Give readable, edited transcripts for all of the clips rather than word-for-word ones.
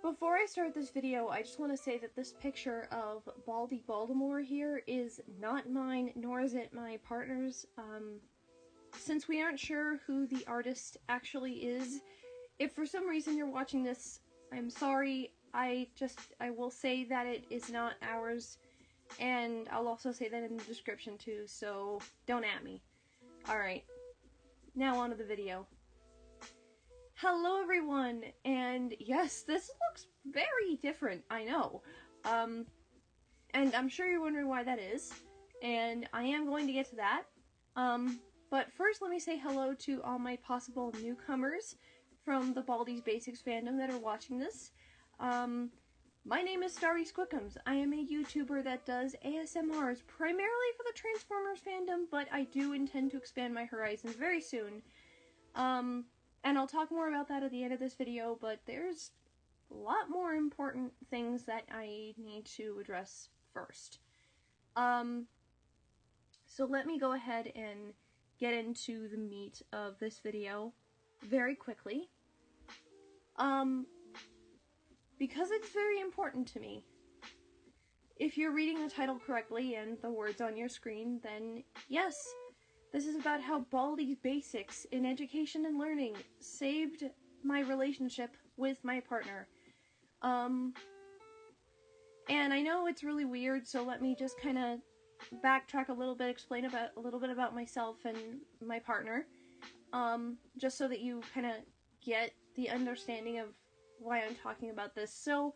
Before I start this video, I just want to say that this picture of Baldi Baltimore here is not mine, nor is it my partner's. Since we aren't sure who the artist actually is, if for some reason you're watching this, I'm sorry. I will say that it is not ours, and I'll also say that in the description too, so don't at me. Alright, now on to the video. Hello everyone, and yes, this looks very different, I know. And I'm sure you're wondering why that is, and I am going to get to that. But first let me say hello to all my possible newcomers from the Baldi's Basics fandom that are watching this. My name is Starry Squickums. I am a YouTuber that does ASMRs primarily for the Transformers fandom, but I do intend to expand my horizons very soon. And I'll talk more about that at the end of this video, but there's a lot more important things that I need to address first. So let me go ahead and get into the meat of this video very quickly. Because it's very important to me. If you're reading the title correctly and the words on your screen, then yes, this is about how Baldi's Basics in education and learning saved my relationship with my partner. And I know it's really weird, so let me just kind of backtrack a little bit, explain a little bit about myself and my partner, just so that you kind of get the understanding of why I'm talking about this. So,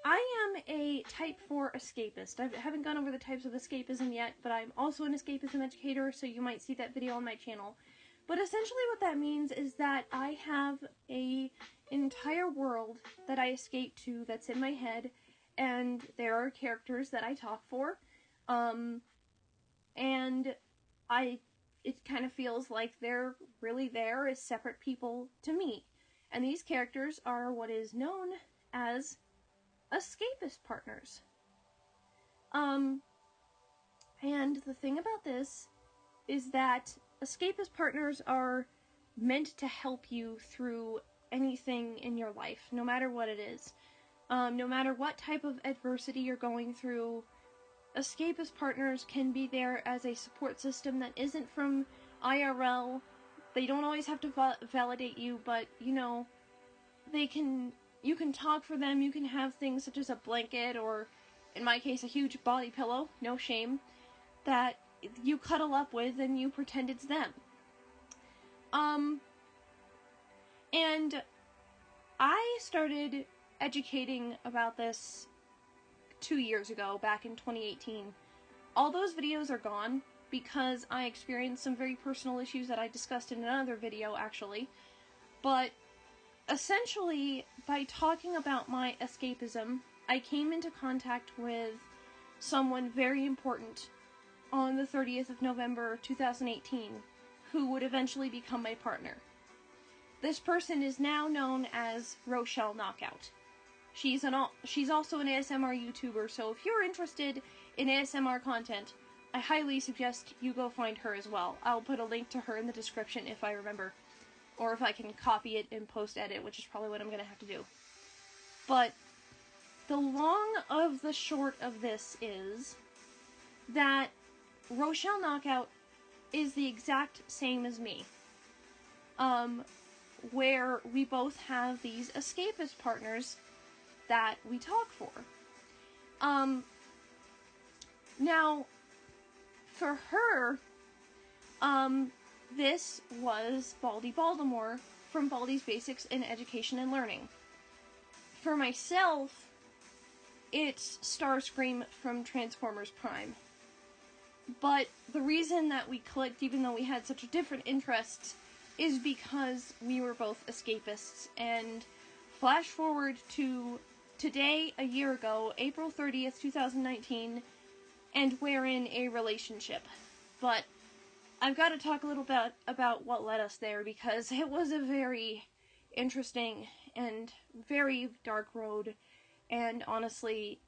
I am a Type 4 escapist. I haven't gone over the types of escapism yet, but I'm also an escapism educator, so you might see that video on my channel. But essentially what that means is that I have an entire world that I escape to that's in my head, and there are characters that I talk for, and it kind of feels like they're really there as separate people to me. And these characters are what is known as Escapist Partners. And the thing about this is that Escapist Partners are meant to help you through anything in your life, no matter what it is. No matter what type of adversity you're going through, Escapist Partners can be there as a support system that isn't from IRL. They don't always have to validate you, but, you know, you can talk for them, you can have things such as a blanket, or, in my case, a huge body pillow, no shame, that you cuddle up with and you pretend it's them. And I started educating about this 2 years ago, back in 2018. All those videos are gone because I experienced some very personal issues that I discussed in another video, actually. But essentially, by talking about my escapism, I came into contact with someone very important on the 30th of November 2018, who would eventually become my partner. This person is now known as Rochelle Knockout. She's also an ASMR YouTuber, so if you're interested in ASMR content, I highly suggest you go find her as well. I'll put a link to her in the description if I remember. Or if I can copy it and post-edit, which is probably what I'm going to have to do. But the long of the short of this is that Rochelle Knockout is the exact same as me. Where we both have these escapist partners that we talk for. Now, for her, this was Baldi Baltimore from Baldi's Basics in Education and Learning. For myself, it's Starscream from Transformers Prime. But the reason that we clicked, even though we had such different interests, is because we were both escapists. And flash forward to today, a year ago, April 30th, 2019, and we're in a relationship. But I've got to talk a little bit about what led us there, because it was a very interesting and very dark road, and honestly,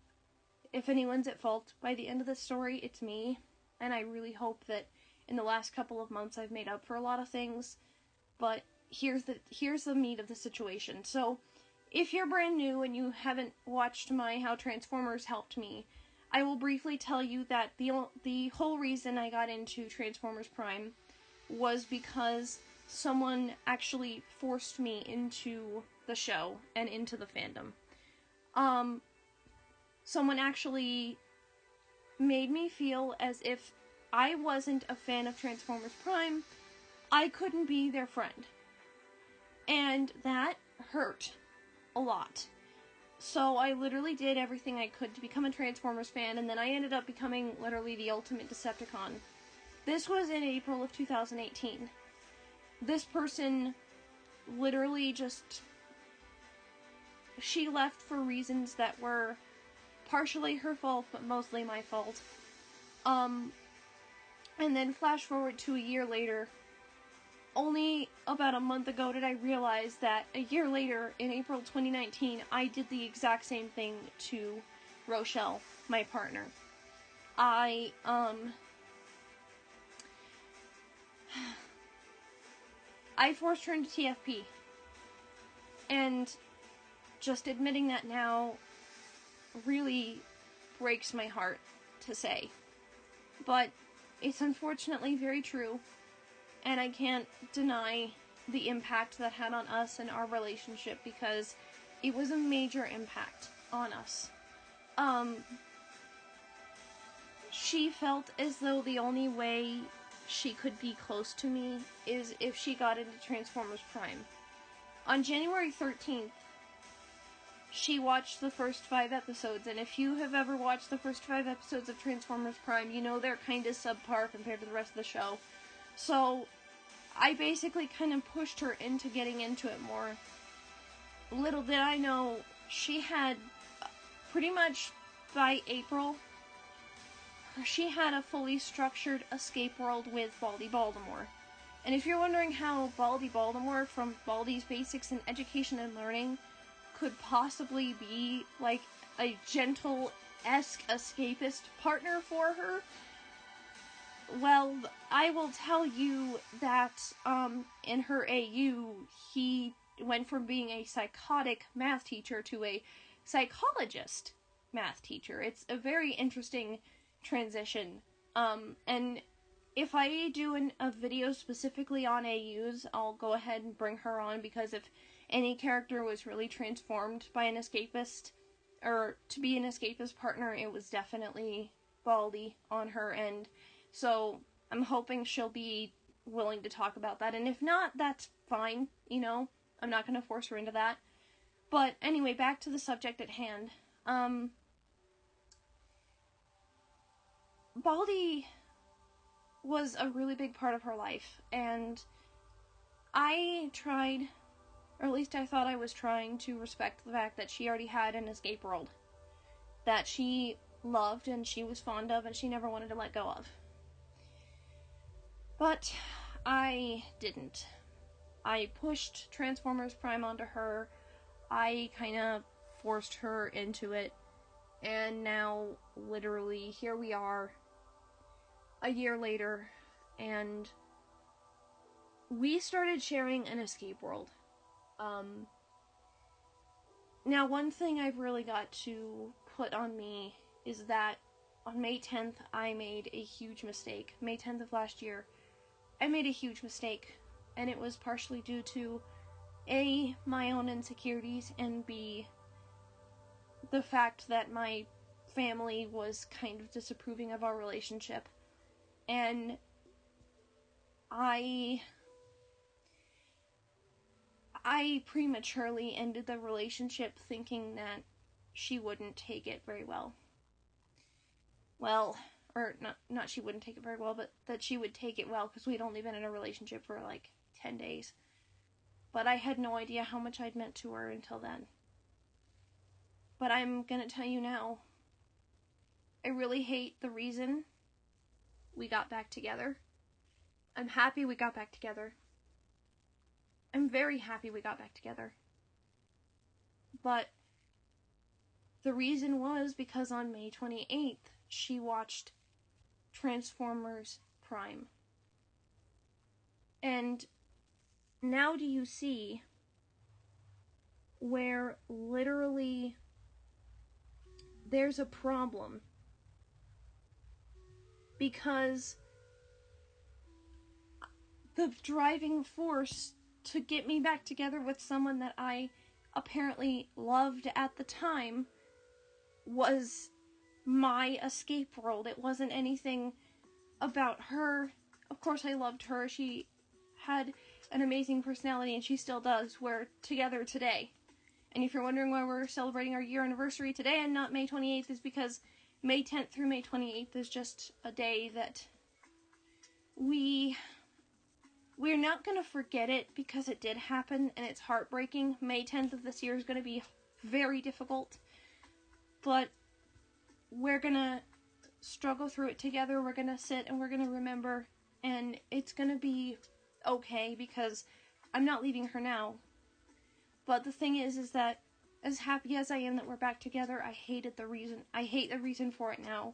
if anyone's at fault by the end of this story, it's me, and I really hope that in the last couple of months I've made up for a lot of things, but here's the meat of the situation. So, If you're brand new and you haven't watched my How Transformers Helped Me, I will briefly tell you that the whole reason I got into Transformers Prime was because someone actually forced me into the show and into the fandom. Someone actually made me feel as if I wasn't a fan of Transformers Prime, I couldn't be their friend. And that hurt a lot. So I literally did everything I could to become a Transformers fan, and then I ended up becoming literally the ultimate Decepticon. This was in April of 2018. This person literally just... she left for reasons that were partially her fault, but mostly my fault. And then flash forward to a year later, only about a month ago did I realize that a year later, in April 2019, I did the exact same thing to Rochelle, my partner. I forced her into TFP. And just admitting that now really breaks my heart to say. But it's unfortunately very true. And I can't deny the impact that had on us and our relationship, because it was a major impact on us. She felt as though the only way she could be close to me is if she got into Transformers Prime. On January 13th, she watched the first 5 episodes, and if you have ever watched the first 5 episodes of Transformers Prime, you know they're kind of subpar compared to the rest of the show. So, I basically kind of pushed her into getting into it more. Little did I know, she had, pretty much by April, she had a fully structured escape world with Baldi Baltimore. And if you're wondering how Baldi Baltimore from Baldi's Basics in Education and Learning could possibly be like a gentle-esque escapist partner for her, well, I will tell you that in her AU, he went from being a psychotic math teacher to a psychologist math teacher. It's a very interesting transition. And if I do a video specifically on AUs, I'll go ahead and bring her on, because if any character was really transformed by an escapist, or to be an escapist partner, it was definitely Baldi on her end. So I'm hoping she'll be willing to talk about that. And if not, that's fine, you know. I'm not going to force her into that. But anyway, back to the subject at hand. Baldi was a really big part of her life, and I tried, or at least I thought I was trying, to respect the fact that she already had an escape world that she loved and she was fond of and she never wanted to let go of. But I didn't. I pushed Transformers Prime onto her. I kind of forced her into it. And now, literally, here we are, a year later, and we started sharing an escape world. Now, one thing I've really got to put on me is that on May 10th, I made a huge mistake. May 10th of last year, I made a huge mistake, and it was partially due to A, my own insecurities, and B, the fact that my family was kind of disapproving of our relationship. And I prematurely ended the relationship thinking that she wouldn't take it very well. Well, or not she wouldn't take it very well, but that she would take it well, because we'd only been in a relationship for like 10 days. But I had no idea how much I'd meant to her until then. But I'm gonna tell you now, I really hate the reason we got back together. I'm happy we got back together. I'm very happy we got back together. But the reason was because on May 28th, she watched Transformers Prime. And now do you see where literally there's a problem because the driving force to get me back together with someone that I apparently loved at the time was my escape world. It wasn't anything about her. Of course I loved her. She had an amazing personality, and she still does. We're together today. And if you're wondering why we're celebrating our year anniversary today and not May 28th, is because May 10th through May 28th is just a day that we're not going to forget it, because it did happen and it's heartbreaking. May 10th of this year is going to be very difficult, but we're going to struggle through it together. We're going to sit and we're going to remember, and it's going to be okay, because I'm not leaving her now. But the thing is that as happy as I am that we're back together, I hate the reason for it now.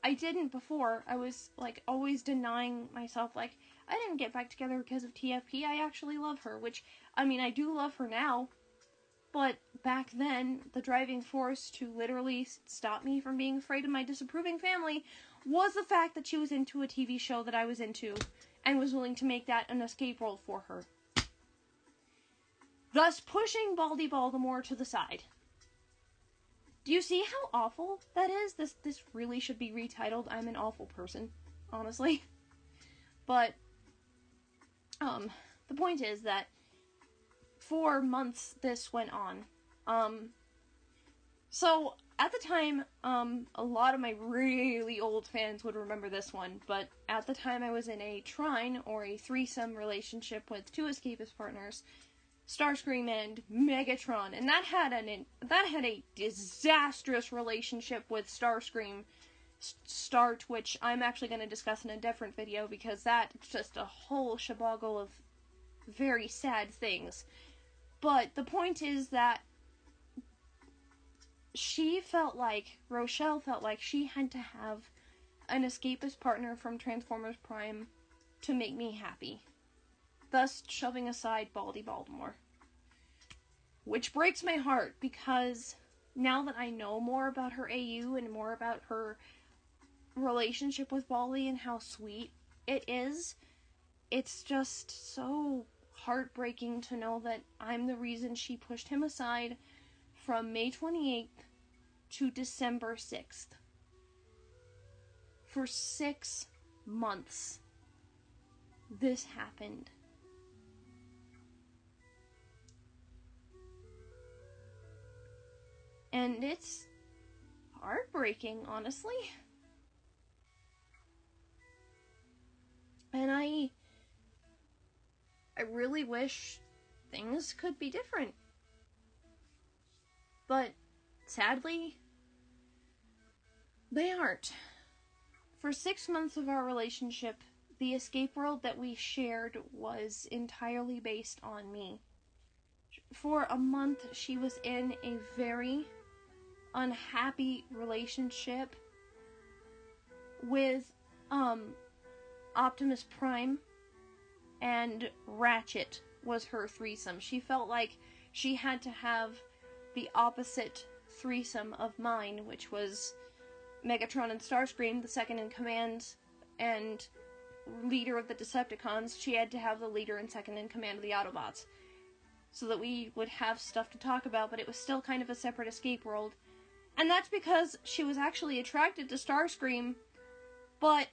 I didn't before. I was, like, always denying myself, like, I didn't get back together because of TFP. I actually love her, which, I mean, I do love her now. But back then, the driving force to literally stop me from being afraid of my disapproving family was the fact that she was into a TV show that I was into, and was willing to make that an escape world for her. Thus pushing Baldi Baltimore to the side. Do you see how awful that is? This really should be retitled I'm an Awful Person, honestly. But, the point is that for months this went on. So, at the time, a lot of my really old fans would remember this one, but at the time I was in a trine, or a threesome relationship with two Escapist Partners, Starscream and Megatron, and that had a disastrous relationship with Starscream start, which I'm actually going to discuss in a different video, because that's just a whole shaboggle of very sad things. But the point is that Rochelle felt like she had to have an Escapist partner from Transformers Prime to make me happy, thus shoving aside Baldi Baltimore. Which breaks my heart, because now that I know more about her AU and more about her relationship with Baldi and how sweet it is, it's just so heartbreaking to know that I'm the reason she pushed him aside from May 28th to December 6th. For 6 months, this happened. And it's heartbreaking, honestly. And I really wish things could be different. But sadly, they aren't. For 6 months of our relationship, the escape world that we shared was entirely based on me. For a month, she was in a very unhappy relationship with Optimus Prime, and Ratchet was her threesome. She felt like she had to have the opposite threesome of mine, which was Megatron and Starscream, the second in command and leader of the Decepticons. She had to have the leader and second in command of the Autobots, so that we would have stuff to talk about, but it was still kind of a separate escape world. And that's because she was actually attracted to Starscream, but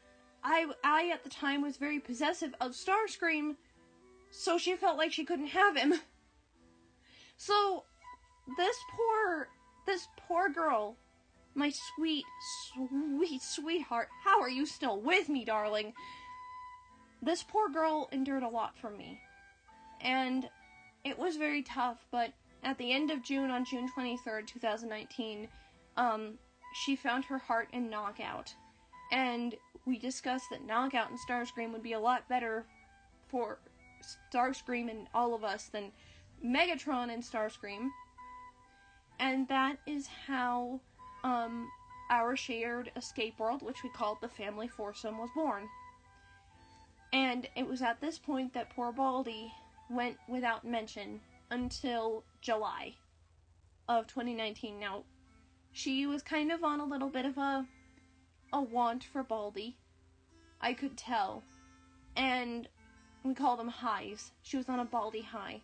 I at the time was very possessive of Starscream, so she felt like she couldn't have him. So, this poor girl, my sweet, sweet, sweetheart, how are you still with me, darling? This poor girl endured a lot from me, and it was very tough, but at the end of June, on June 23rd, 2019, she found her heart in Knockout, and we discussed that Knockout and Starscream would be a lot better for Starscream and all of us than Megatron and Starscream, and that is how, our shared escape world, which we called the Family Foursome, was born. And it was at this point that poor Baldi went without mention until July. of 2019. Now, she was kind of on a little bit of a want for Baldi. I could tell. And we call them highs. She was on a Baldi high.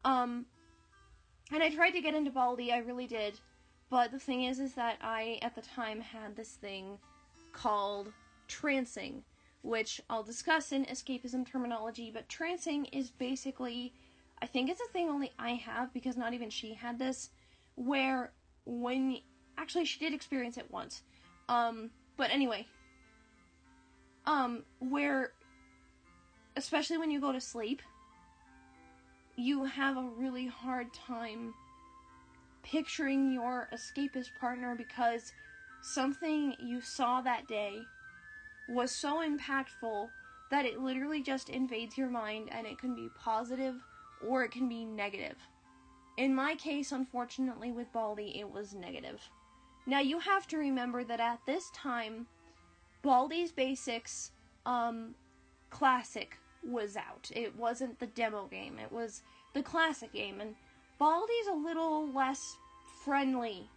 And I tried to get into Baldi, I really did. But the thing is that I, at the time, had this thing called trancing, which I'll discuss in escapism terminology, but trancing is basically, I think it's a thing only I have, because not even she had this, where when, actually she did experience it once, but anyway, where, especially when you go to sleep, you have a really hard time picturing your escapist partner because something you saw that day was so impactful that it literally just invades your mind, and it can be positive or it can be negative. In my case, unfortunately, with Baldi, it was negative. Now, you have to remember that at this time, Baldi's Basics Classic was out. It wasn't the demo game, it was the classic game, and Baldi's a little less friendly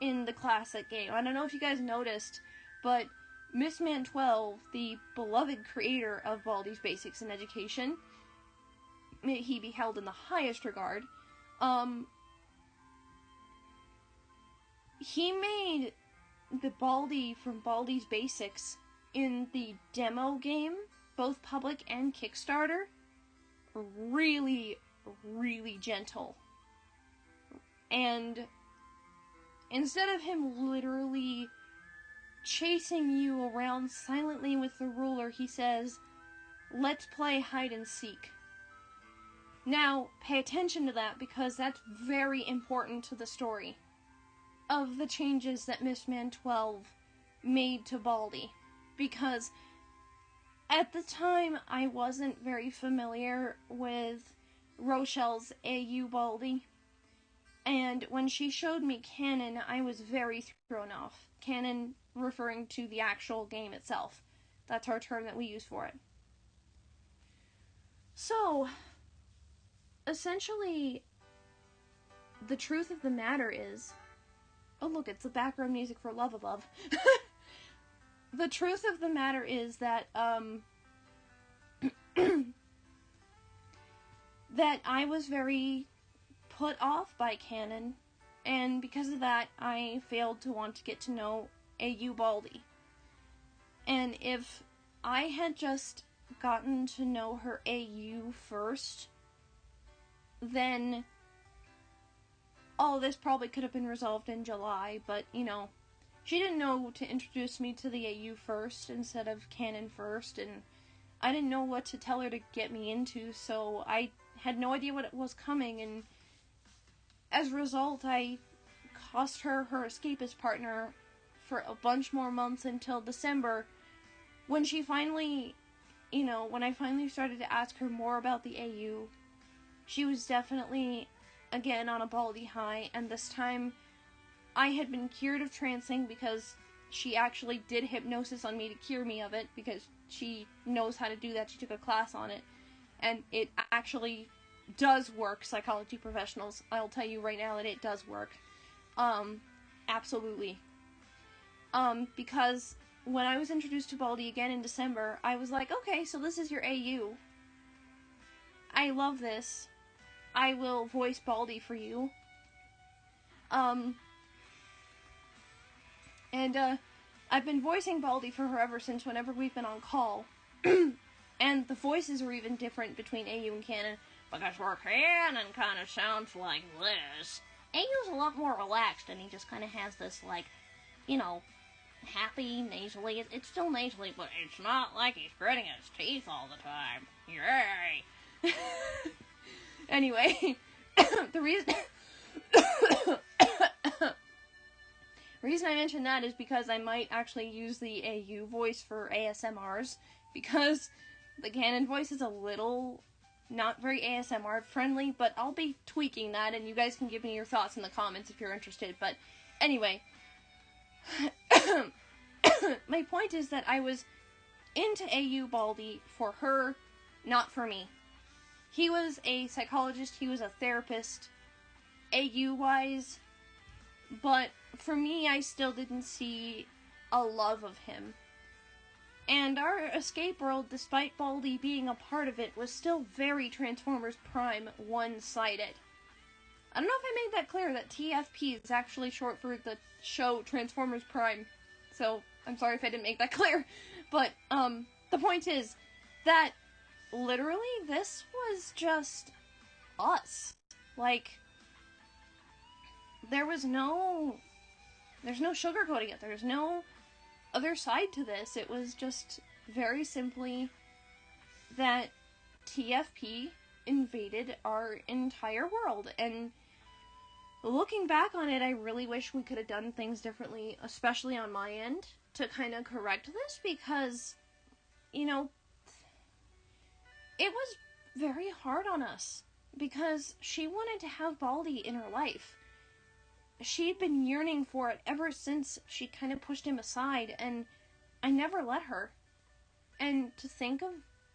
in the classic game. I don't know if you guys noticed, but Miss Man 12, the beloved creator of Baldi's Basics in Education, may he be held in the highest regard, he made the Baldi from Baldi's Basics in the demo game, both public and Kickstarter, really, really gentle. And instead of him literally chasing you around silently with the ruler, he says, "Let's play hide and seek." Now, pay attention to that, because that's very important to the story of the changes that Miss Man 12 made to Baldi. Because at the time, I wasn't very familiar with Rochelle's AU Baldi. And when she showed me canon, I was very thrown off. Canon referring to the actual game itself. That's our term that we use for it. So, essentially, the truth of the matter is... Oh, look, it's the background music for Love Above. The truth of the matter is that, that I was very put off by canon, and because of that, I failed to want to get to know AU Baldi. And if I had just gotten to know her AU first, then all this probably could have been resolved in July, but, you know, she didn't know to introduce me to the AU first instead of canon first, and I didn't know what to tell her to get me into, so I had no idea what was coming, and as a result, I cost her her escapist partner for a bunch more months until December, when she finally, you know, when I finally started to ask her more about the AU, she was definitely, again, on a Baldi high, and this time I had been cured of trancing because she actually did hypnosis on me to cure me of it, because she knows how to do that. She took a class on it, and it actually does work, psychology professionals. I'll tell you right now that it does work. Absolutely. Because when I was introduced to Baldi again in December, I was like, okay, so this is your AU. I love this. I will voice Baldi for you. And I've been voicing Baldi for her ever since whenever we've been on call. And the voices are even different between AU and canon, because where canon kind of sounds like this, AU's a lot more relaxed, and he just kind of has this, like, you know, happy, nasally. It's still nasally, but it's not like he's gritting his teeth all the time. Yay! Anyway, the reason I mention that is because I might actually use the AU voice for ASMRs, because the canon voice is a little not very ASMR friendly, but I'll be tweaking that, and you guys can give me your thoughts in the comments if you're interested. But anyway, my point is that I was into AU Baldi for her, not for me. He was a psychologist, he was a therapist. AU-wise, But for me, I still didn't see a love of him. And our escape world, despite Baldi being a part of it, was still very Transformers Prime one-sided. I don't know if I made that clear, that TFP is actually short for the show Transformers Prime. So, I'm sorry if I didn't make that clear. But, the point is that literally this was just us. Like, there's no sugarcoating it. There's no other side to this. It was just very simply that TFP invaded our entire world. And looking back on it, I really wish we could have done things differently, especially on my end, to kind of correct this, because, you know, it was very hard on us, because she wanted to have Baldi in her life. She'd been yearning for it ever since she kind of pushed him aside, and I never let her. And to think of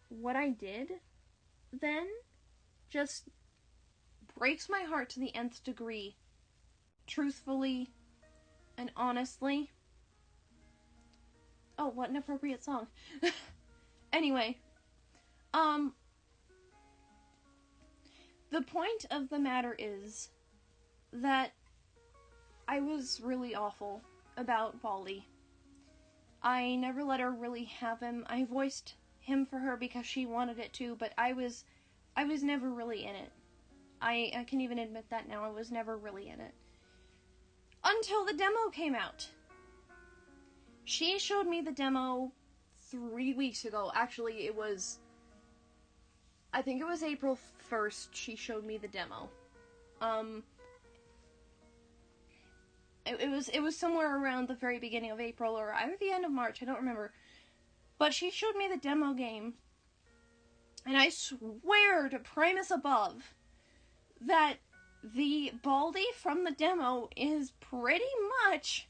what I did then just breaks my heart to the nth degree. Truthfully and honestly. Oh, what an appropriate song. Anyway, the point of the matter is that I was really awful about Baldi. I never let her really have him. I voiced him for her because she wanted it to, but I was never really in it. I can even admit that now. I was never really in it. Until the demo came out. She showed me the demo 3 weeks ago. Actually, I think it was April 1st she showed me the demo. It was somewhere around the very beginning of April or either the end of March, I don't remember. But she showed me the demo game, and I swear to Primus above that the Baldi from the demo is pretty much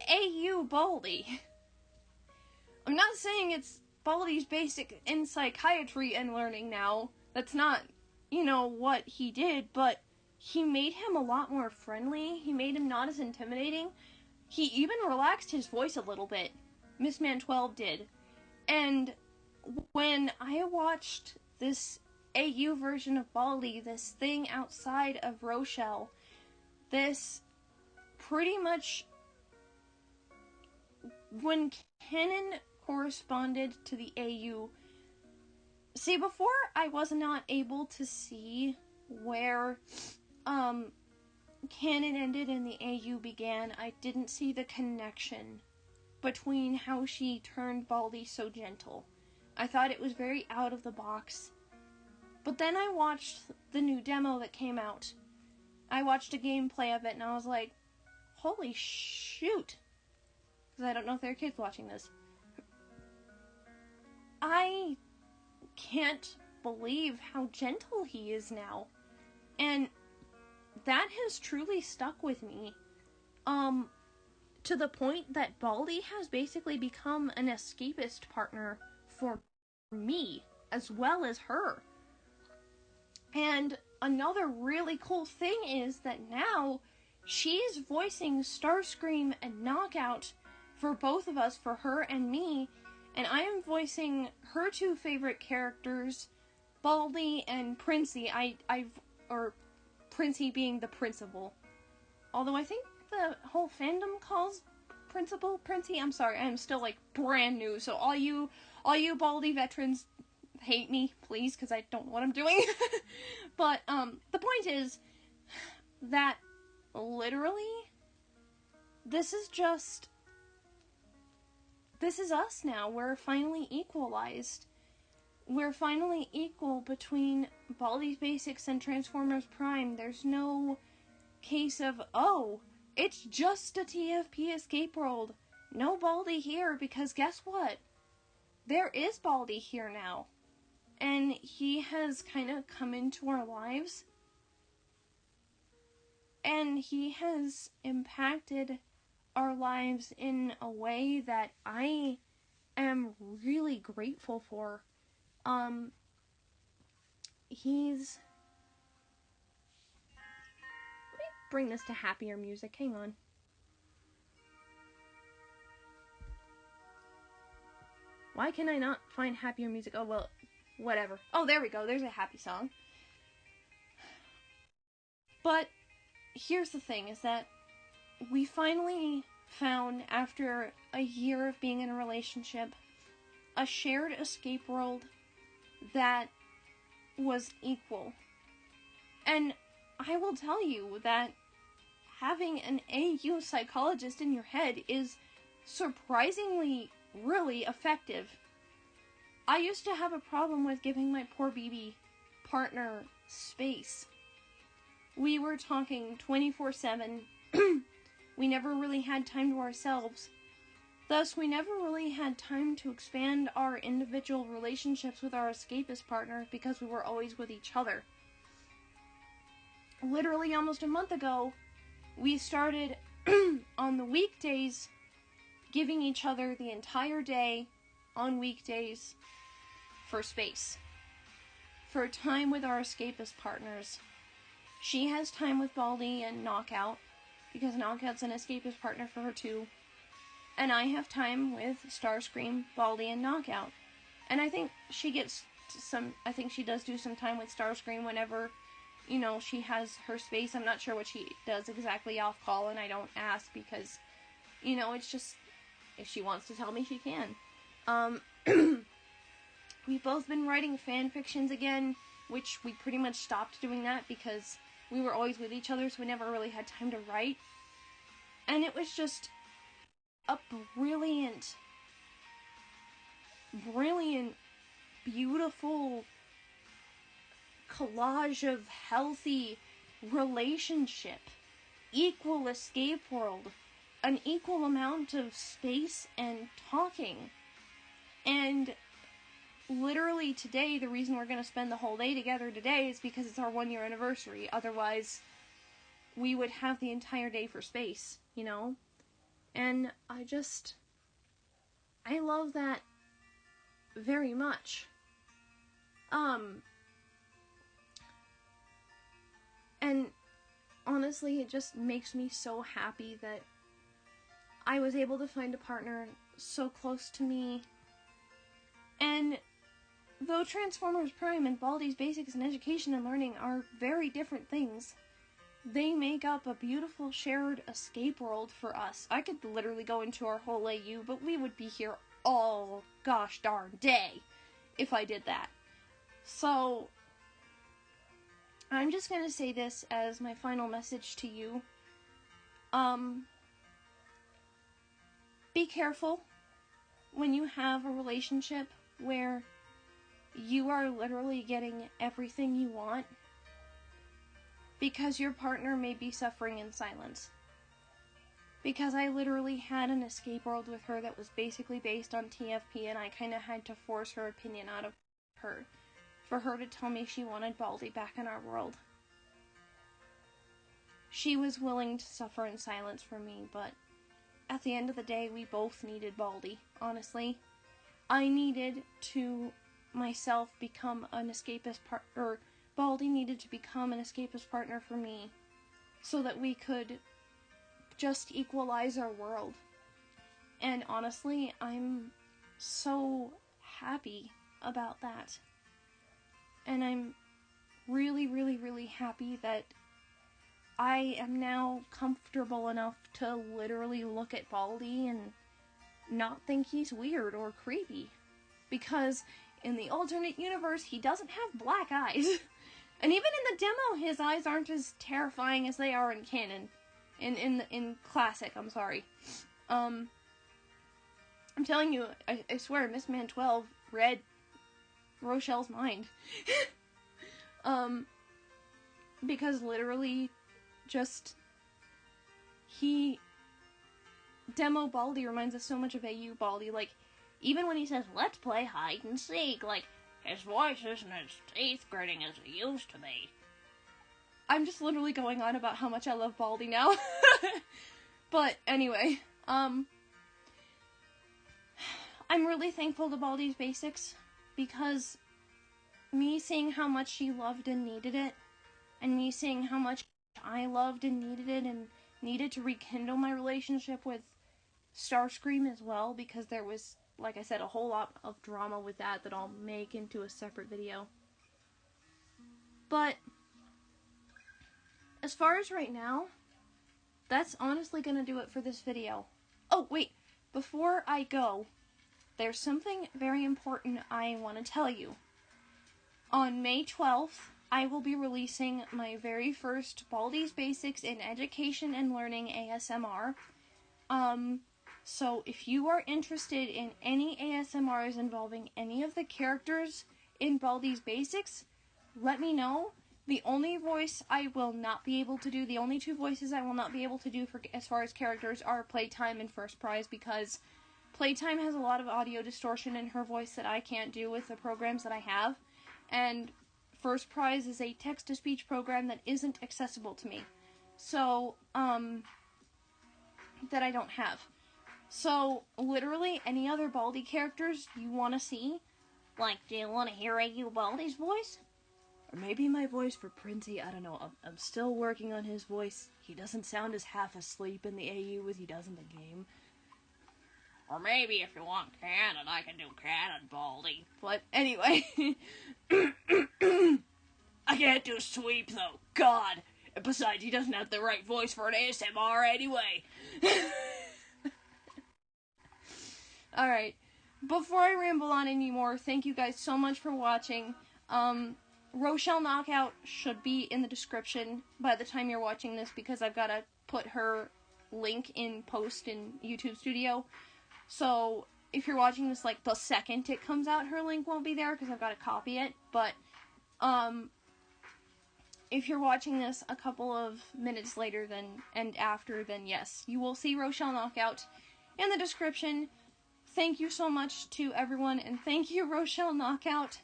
AU Baldi. I'm not saying it's Baldi's basic in psychiatry and learning now. That's not, what he did, but he made him a lot more friendly. He made him not as intimidating. He even relaxed his voice a little bit. Miss Man 12 did. And when I watched this AU version of Baldi, this thing outside of Rochelle, this pretty much, when canon corresponded to the AU, see, before I was not able to see where canon ended and the AU began. I didn't see the connection between how she turned Baldi so gentle. I thought it was very out of the box. But then I watched the new demo that came out. I watched a gameplay of it and I was like, holy shoot. Because I don't know if there are kids watching this. I can't believe how gentle he is now. And that has truly stuck with me. To the point that Baldi has basically become an escapist partner for me, as well as her. And another really cool thing is that now she's voicing Starscream and Knockout for both of us, for her and me, and I am voicing her two favorite characters, Baldi and Princey. Or Princey being the principal. Although I think the whole fandom calls Principal Princey. I'm sorry, I'm still brand new, so all you Baldi veterans hate me, please, because I don't know what I'm doing. But the point is that literally this is us now. We're finally equalized. We're finally equal between Baldi's Basics and Transformers Prime. There's no case of, oh, it's just a TFP escape world. No Baldi here, because guess what? There is Baldi here now. And he has kind of come into our lives. And he has impacted our lives in a way that I am really grateful for. He's... Let me bring this to happier music. Hang on. Why can I not find happier music? Oh, well, whatever. Oh, there we go. There's a happy song. But here's the thing, is that we finally found, after a year of being in a relationship, a shared escape world that was equal. And I will tell you that having an AU psychologist in your head is surprisingly really effective. I used to have a problem with giving my poor BB partner space. We were talking 24/7. We never really had time to ourselves. Thus, we never really had time to expand our individual relationships with our escapist partner because we were always with each other. Literally almost a month ago, we started on the weekdays giving each other the entire day on weekdays for space. For time with our escapist partners. She has time with Baldi and Knockout, because Knockout's an escapist partner for her too. And I have time with Starscream, Baldi, and Knockout. And I think she does do some time with Starscream whenever, you know, she has her space. I'm not sure what she does exactly off call, and I don't ask because, you know, it's just, if she wants to tell me, she can. We've both been writing fan fictions again, which we pretty much stopped doing that because we were always with each other, so we never really had time to write. And it was just a brilliant, beautiful collage of healthy relationship, equal escape world, an equal amount of space and talking. And literally today, the reason we're going to spend the whole day together today is because it's our 1-year anniversary. Otherwise, we would have the entire day for space, you know? And I love that very much. And honestly, it just makes me so happy that I was able to find a partner so close to me. And though Transformers Prime and Baldi's Basics in Education and Learning are very different things, they make up a beautiful shared escape world for us. I could literally go into our whole AU, but we would be here all gosh darn day if I did that. So, I'm just gonna say this as my final message to you. Be careful when you have a relationship where you are literally getting everything you want, because your partner may be suffering in silence. Because I literally had an escape world with her that was basically based on TFP, and I kind of had to force her opinion out of her, for her to tell me she wanted Baldi back in our world. She was willing to suffer in silence for me, but at the end of the day, we both needed Baldi, honestly. I needed to myself become an escapist partner, Baldi needed to become an escapist partner for me, so that we could just equalize our world. And honestly, I'm so happy about that. And I'm really, really, really happy that I am now comfortable enough to literally look at Baldi and not think he's weird or creepy. Because in the alternate universe, he doesn't have black eyes. And even in the demo, his eyes aren't as terrifying as they are in canon. In classic, I'm sorry. I'm telling you, I swear, Miss Man 12 read Rochelle's mind. Because literally, just, demo Baldi reminds us so much of AU Baldi. Like, even when he says, "Let's play hide and seek," like, his voice isn't as teeth-gritting as it used to be. I'm just literally going on about how much I love Baldi now. But anyway, I'm really thankful to Baldi's Basics, because me seeing how much she loved and needed it, and me seeing how much I loved and needed to rekindle my relationship with Starscream as well, because there was, like I said, a whole lot of drama with that I'll make into a separate video. But as far as right now, that's honestly gonna do it for this video. Oh, wait, before I go, there's something very important I want to tell you. On May 12th, I will be releasing my very first Baldi's Basics in Education and Learning ASMR. So if you are interested in any ASMRs involving any of the characters in Baldi's Basics, let me know. The only voice I will not be able to do, the only two voices I will not be able to do for as far as characters are Playtime and First Prize, because Playtime has a lot of audio distortion in her voice that I can't do with the programs that I have, and First Prize is a text-to-speech program that isn't accessible to me, so, that I don't have. So, literally, any other Baldi characters you want to see, like, do you want to hear AU Baldi's voice? Or maybe my voice for Princey, I don't know, I'm still working on his voice. He doesn't sound as half asleep in the AU as he does in the game. Or maybe if you want canon, I can do canon Baldi. But anyway, I can't do sweep though, God. And besides, he doesn't have the right voice for an ASMR anyway. Alright, before I ramble on anymore, thank you guys so much for watching. Rochelle Knockout should be in the description by the time you're watching this, because I've got to put her link in post in YouTube Studio. So if you're watching this like the second it comes out, her link won't be there because I've got to copy it. But if you're watching this a couple of minutes later and after, then yes, you will see Rochelle Knockout in the description. Thank you so much to everyone, and thank you, Rochelle Knockout,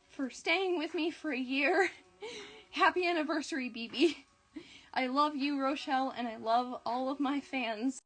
for staying with me for a year. Happy anniversary, BB. I love you, Rochelle, and I love all of my fans.